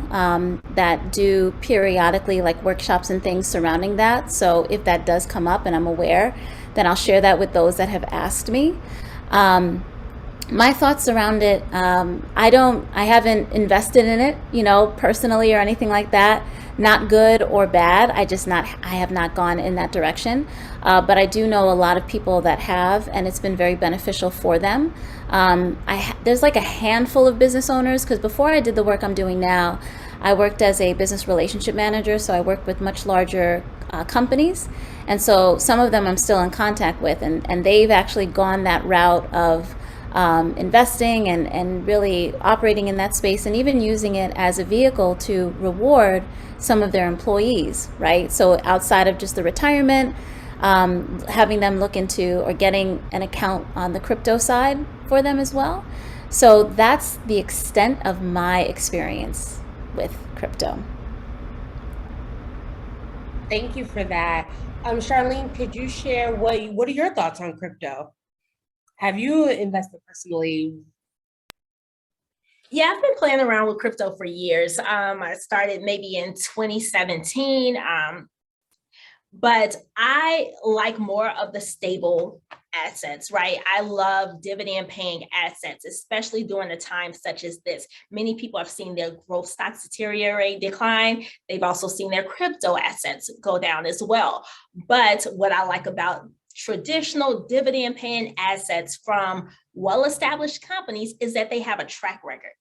that do periodically like workshops and things surrounding that. So if that does come up and I'm aware, then I'll share that with those that have asked me. My thoughts around it, I haven't invested in it, personally or anything like that. Not good or bad. I have not gone in that direction. But I do know a lot of people that have, and it's been very beneficial for them. There's like a handful of business owners, because before I did the work I'm doing now, I worked as a business relationship manager. So I worked with much larger companies. And so some of them I'm still in contact with, and they've actually gone that route of investing and really operating in that space, and even using it as a vehicle to reward some of their employees, right? So outside of just the retirement, having them look into or getting an account on the crypto side for them as well. So that's the extent of my experience with crypto. Thank you for that. Charlene, could you share what are your thoughts on crypto? Have you invested personally? Yeah, I've been playing around with crypto for years. I started maybe in 2017, but I like more of the stable assets, right? I love dividend paying assets, especially during a time such as this. Many people have seen their growth stocks decline. They've also seen their crypto assets go down as well. But what I like about traditional dividend paying assets from well-established companies is that they have a track record.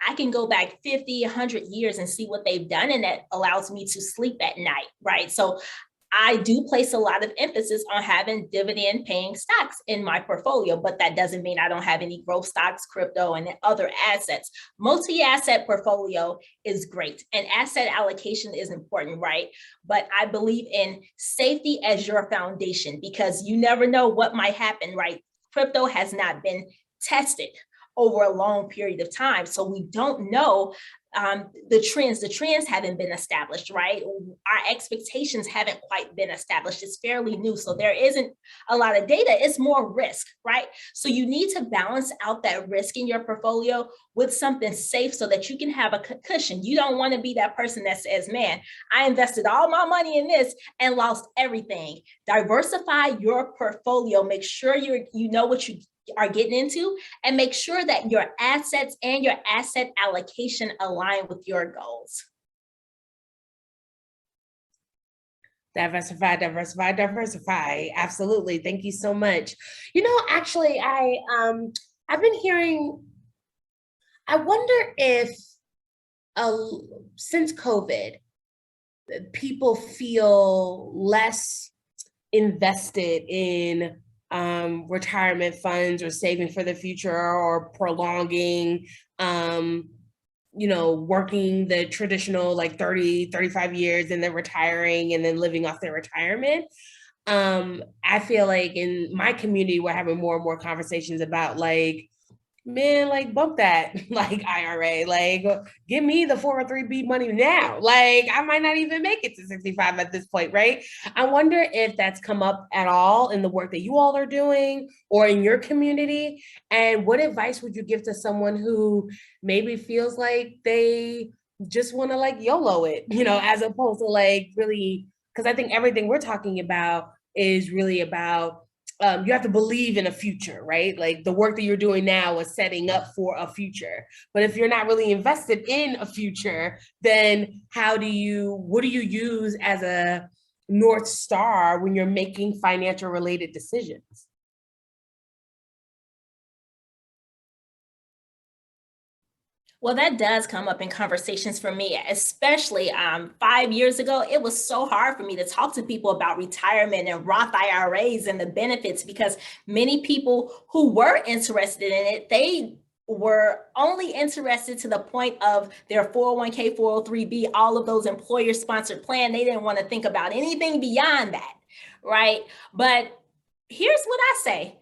I can go back 50, 100 years and see what they've done, and that allows me to sleep at night, right? So I do place a lot of emphasis on having dividend paying stocks in my portfolio, but that doesn't mean I don't have any growth stocks, crypto, and other assets. Multi-asset portfolio is great, and asset allocation is important, right? But I believe in safety as your foundation, because you never know what might happen, right? Crypto has not been tested over a long period of time. So we don't know the trends haven't been established, right? Our expectations haven't quite been established. It's fairly new. So there isn't a lot of data. It's more risk, right? So you need to balance out that risk in your portfolio with something safe so that you can have a cushion. You don't want to be that person that says, man, I invested all my money in this and lost everything. Diversify your portfolio. Make sure you know what you are getting into, and make sure that your assets and your asset allocation align with your goals. Diversify, diversify, diversify. Absolutely. Thank you so much. Actually, I've been hearing, I wonder if since COVID, people feel less invested in retirement funds or saving for the future or prolonging, working the traditional like 30, 35 years and then retiring and then living off their retirement. I feel like in my community, we're having more and more conversations about like, man, like bump that, like IRA, like give me the 403B money now. Like I might not even make it to 65 at this point, right? I wonder if that's come up at all in the work that you all are doing or in your community. And what advice would you give to someone who maybe feels like they just want to like YOLO it, as opposed to like really, because I think everything we're talking about is really about you have to believe in a future, right? Like the work that you're doing now is setting up for a future. But if you're not really invested in a future, then what do you use as a North Star when you're making financial related decisions? Well, that does come up in conversations for me, especially 5 years ago. It was so hard for me to talk to people about retirement and Roth IRAs and the benefits, because many people who were interested in it, they were only interested to the point of their 401k, 403b, all of those employer sponsored plan. They didn't want to think about anything beyond that, right? But here's what I say.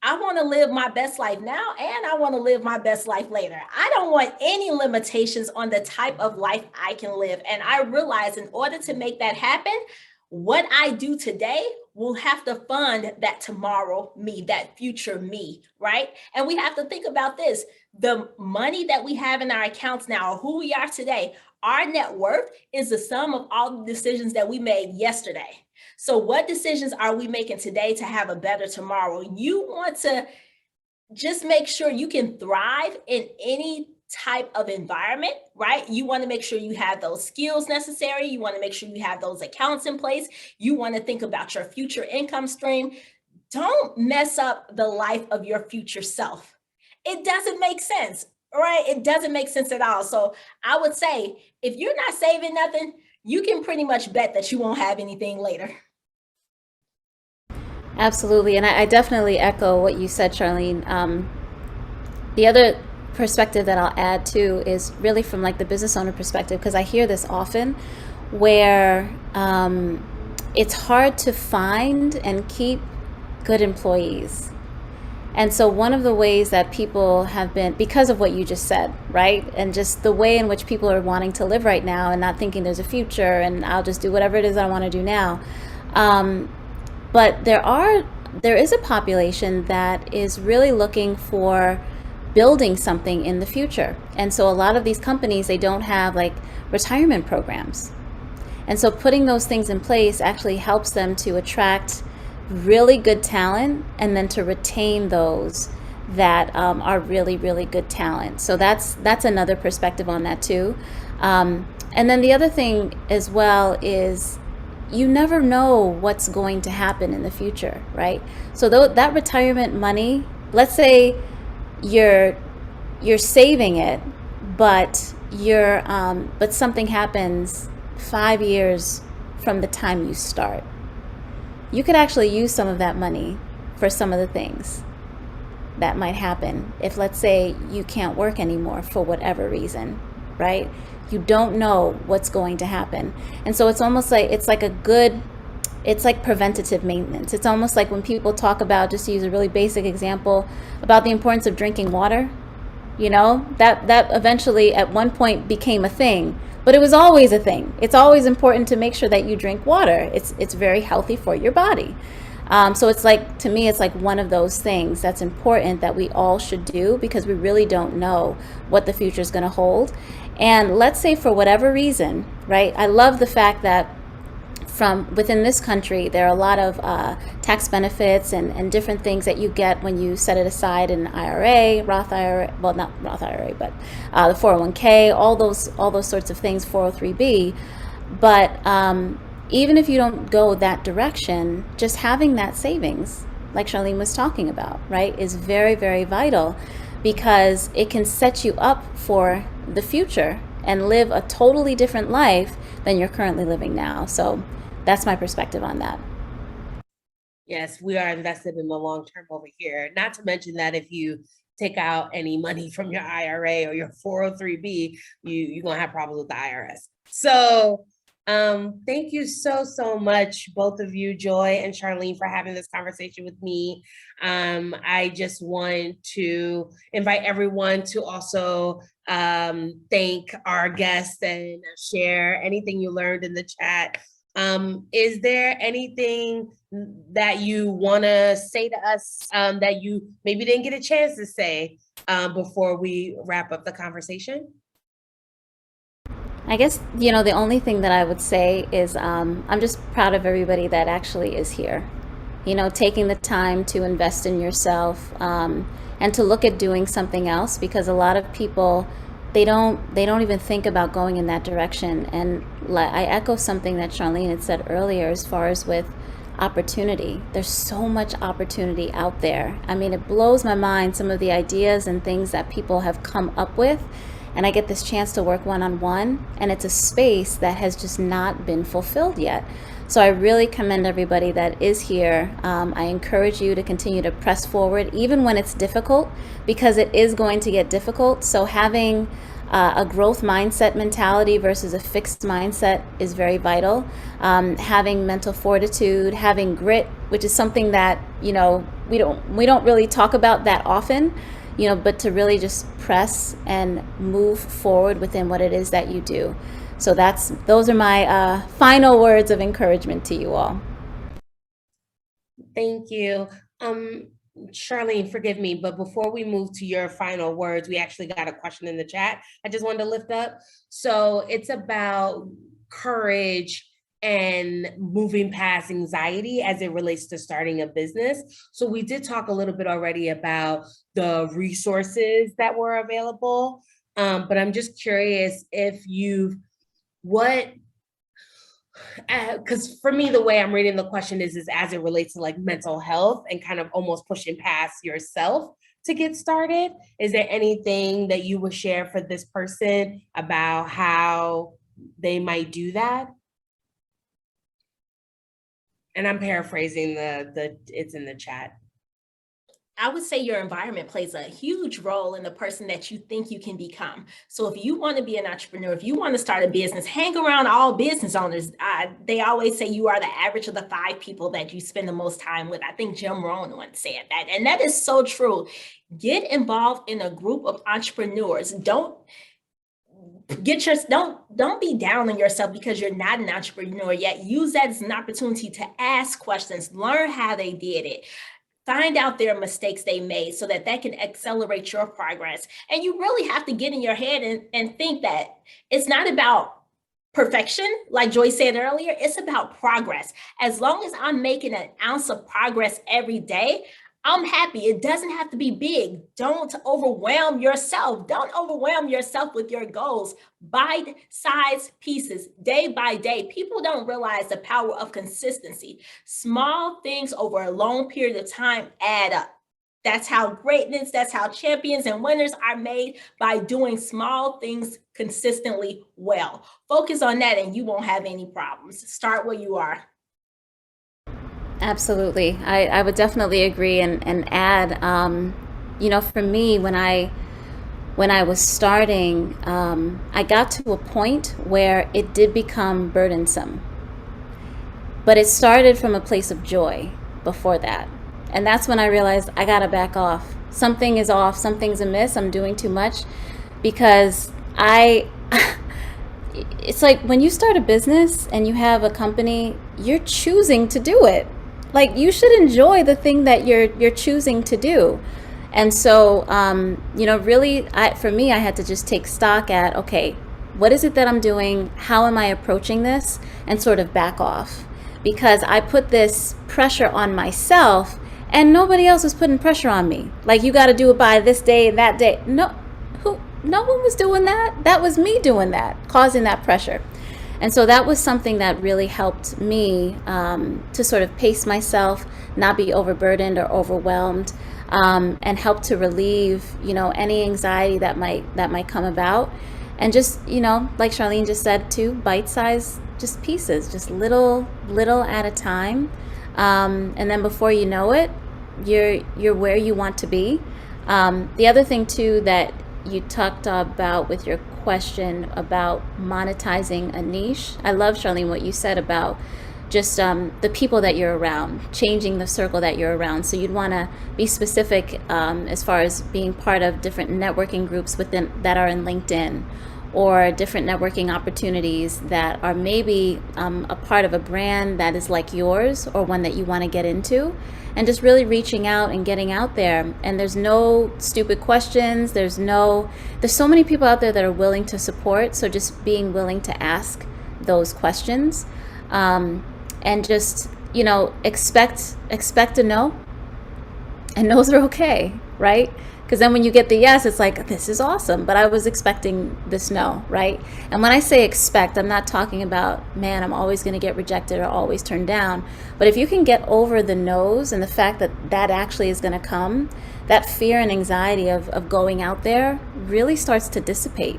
I want to live my best life now, and I want to live my best life later. I don't want any limitations on the type of life I can live. And I realize in order to make that happen, what I do today will have to fund that tomorrow me, that future me, right? And we have to think about this. The money that we have in our accounts now, who we are today, our net worth is the sum of all the decisions that we made yesterday. So what decisions are we making today to have a better tomorrow? You want to just make sure you can thrive in any type of environment, right? You want to make sure you have those skills necessary. You want to make sure you have those accounts in place. You want to think about your future income stream. Don't mess up the life of your future self. It doesn't make sense, right? It doesn't make sense at all. So I would say, if you're not saving nothing, you can pretty much bet that you won't have anything later. Absolutely. And I definitely echo what you said, Charlene. The other perspective that I'll add too is really from like the business owner perspective, because I hear this often where it's hard to find and keep good employees. And so one of the ways that people have been, because of what you just said, right? And just the way in which people are wanting to live right now and not thinking there's a future and I'll just do whatever it is I want to do now. But there is a population that is really looking for building something in the future. And so a lot of these companies, they don't have like retirement programs. And so putting those things in place actually helps them to attract really good talent and then to retain those that are really, really good talent. So that's another perspective on that too. And then the other thing as well is you never know what's going to happen in the future, right? So that retirement money, let's say you're saving it, but something happens 5 years from the time you start. You could actually use some of that money for some of the things that might happen if, let's say, you can't work anymore for whatever reason, right? You don't know what's going to happen. And so it's almost like, it's like preventative maintenance. It's almost like when people talk about, just to use a really basic example, about the importance of drinking water, that eventually at one point became a thing, but it was always a thing. It's always important to make sure that you drink water. It's very healthy for your body. So it's like, to me, it's like one of those things that's important that we all should do, because we really don't know what the future is going to hold. And let's say for whatever reason, right? I love the fact that from within this country, there are a lot of tax benefits and different things that you get when you set it aside in an IRA, Roth IRA, well, not Roth IRA, but the 401k, all those sorts of things, 403b. But even if you don't go that direction, just having that savings, like Charlene was talking about, right, is very, very vital, because it can set you up for the future and live a totally different life than you're currently living now. So that's my perspective on that. Yes, we are invested in the long term over here. Not to mention that if you take out any money from your IRA or your 403b, you're going to have problems with the IRS. So thank you so much, both of you, Joy and Charlene, for having this conversation with me. I just want to invite everyone to also thank our guests and share anything you learned in the chat. Is there anything that you want to say to us that you maybe didn't get a chance to say before we wrap up the conversation? I guess, the only thing that I would say is I'm just proud of everybody that actually is here. Taking the time to invest in yourself and to look at doing something else, because a lot of people, they don't even think about going in that direction. And I echo something that Charlene had said earlier as far as with opportunity. There's so much opportunity out there. I mean, it blows my mind, some of the ideas and things that people have come up with. And I get this chance to work one-on-one, and it's a space that has just not been fulfilled yet. So I really commend everybody that is here. I encourage you to continue to press forward, even when it's difficult, because it is going to get difficult. So having a growth mindset mentality versus a fixed mindset is very vital. Having mental fortitude, having grit, which is something that, we don't really talk about that often, but to really just press and move forward within what it is that you do. So those are my final words of encouragement to you all. Thank you. Charlene, forgive me, but before we move to your final words, we actually got a question in the chat I just wanted to lift up. So it's about courage and moving past anxiety as it relates to starting a business. So we did talk a little bit already about the resources that were available, but I'm just curious if because for me, the way I'm reading the question is as it relates to like mental health and kind of almost pushing past yourself to get started. Is there anything that you would share for this person about how they might do that? And I'm paraphrasing it's in the chat. I would say your environment plays a huge role in the person that you think you can become. So if you want to be an entrepreneur, if you want to start a business, hang around all business owners. They always say you are the average of the 5 people that you spend the most time with. I think Jim Rohn once said that, and that is so true. Get involved in a group of entrepreneurs. Don't be down on yourself because you're not an entrepreneur yet. Use that as an opportunity to ask questions, learn how they did it. Find out their mistakes they made so that can accelerate your progress. And you really have to get in your head and think that it's not about perfection, like Joy said earlier, it's about progress. As long as I'm making an ounce of progress every day, I'm happy. It doesn't have to be big. Don't overwhelm yourself. Don't overwhelm yourself with your goals. Bite-sized pieces, day by day. People don't realize the power of consistency. Small things over a long period of time add up. That's how greatness, that's how champions and winners are made, by doing small things consistently well. Focus on that and you won't have any problems. Start where you are. Absolutely. I would definitely agree and add, for me, when I was starting, I got to a point where it did become burdensome. But it started from a place of joy before that. And that's when I realized I got to back off something is off, something's amiss, I'm doing too much, because I it's like when you start a business and you have a company, you're choosing to do it. Like, you should enjoy the thing that you're choosing to do. And so, really, for me, I had to just take stock at, okay, what is it that I'm doing? How am I approaching this? And sort of back off, because I put this pressure on myself and nobody else was putting pressure on me. Like, you got to do it by this day and that day. No one was doing that. That was me doing that, causing that pressure. And so that was something that really helped me to sort of pace myself, not be overburdened or overwhelmed, and help to relieve, any anxiety that might come about. And just, like Charlene just said too, bite-sized just pieces, just little at a time. And then before you know it, you're where you want to be. The other thing too that you talked about with your question about monetizing a niche. I love, Charlene, what you said about just the people that you're around, changing the circle that you're around. So you'd want to be specific as far as being part of different networking groups that are in LinkedIn, or different networking opportunities that are maybe a part of a brand that is like yours, or one that you want to get into, and just really reaching out and getting out there. And there's no stupid questions. There's so many people out there that are willing to support. So just being willing to ask those questions, and just, expect a no, and no's are okay, right? Because then when you get the yes, it's like, this is awesome, but I was expecting this no, right? And when I say expect, I'm not talking about, man, I'm always going to get rejected or always turned down. But if you can get over the no's and the fact that that actually is going to come, that fear and anxiety of going out there really starts to dissipate.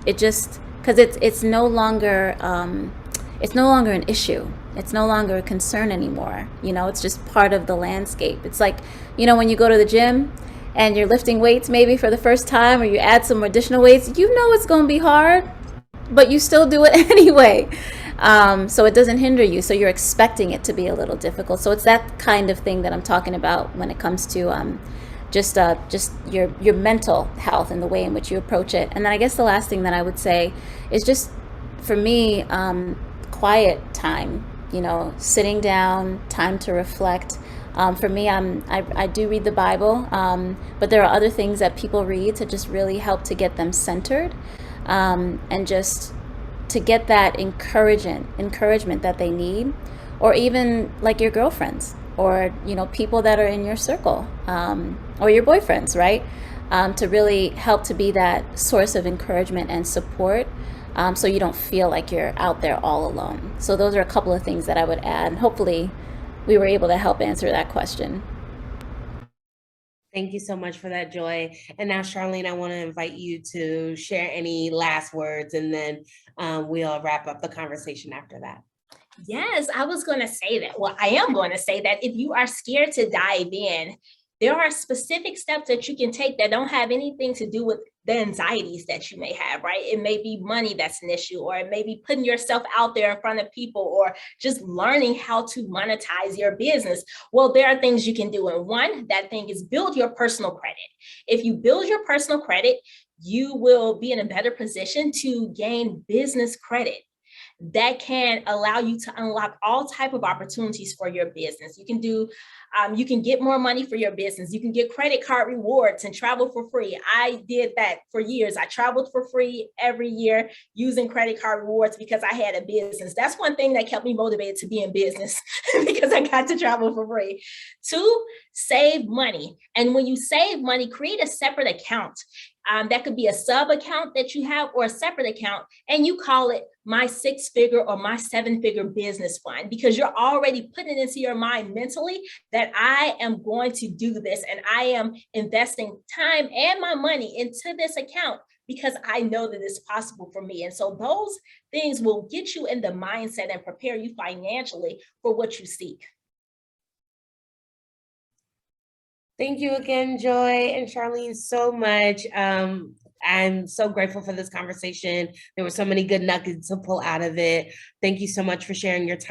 It just, because it's no longer an issue. It's no longer a concern anymore. It's just part of the landscape. It's like, when you go to the gym and you're lifting weights maybe for the first time, or you add some additional weights, it's going to be hard, but you still do it anyway. So it doesn't hinder you. So you're expecting it to be a little difficult. So it's that kind of thing that I'm talking about when it comes to just your mental health and the way in which you approach it. And then I guess the last thing that I would say is just, for me, quiet time, sitting down, time to reflect. For me, I do read the Bible, but there are other things that people read to just really help to get them centered, and just to get that encouragement that they need, or even like your girlfriends, or people that are in your circle, or your boyfriends, right? To really help to be that source of encouragement and support, so you don't feel like you're out there all alone. So those are a couple of things that I would add, and hopefully we were able to help answer that question. Thank you so much for that, Joy. And now, Charlene, I want to invite you to share any last words, and then we'll wrap up the conversation after that. Yes, I was going to say that. Well, I am going to say that if you are scared to dive in, there are specific steps that you can take that don't have anything to do with the anxieties that you may have, right? It may be money that's an issue, or it may be putting yourself out there in front of people, or just learning how to monetize your business. Well, there are things you can do. And one, that thing is build your personal credit. If you build your personal credit, you will be in a better position to gain business credit that can allow you to unlock all type of opportunities for your business. You can get more money for your business. You can get credit card rewards and travel for free. I did that for years. I traveled for free every year using credit card rewards because I had a business. That's one thing that kept me motivated to be in business because I got to travel for free. 2, save money. And when you save money, create a separate account. That could be a sub account that you have, or a separate account, and you call it my 6-figure or my 7-figure business fund, because you're already putting it into your mind mentally that I am going to do this, and I am investing time and my money into this account because I know that it's possible for me. And so those things will get you in the mindset and prepare you financially for what you seek. Thank you again, Joy and Charlene, so much. I'm so grateful for this conversation. There were so many good nuggets to pull out of it. Thank you so much for sharing your time.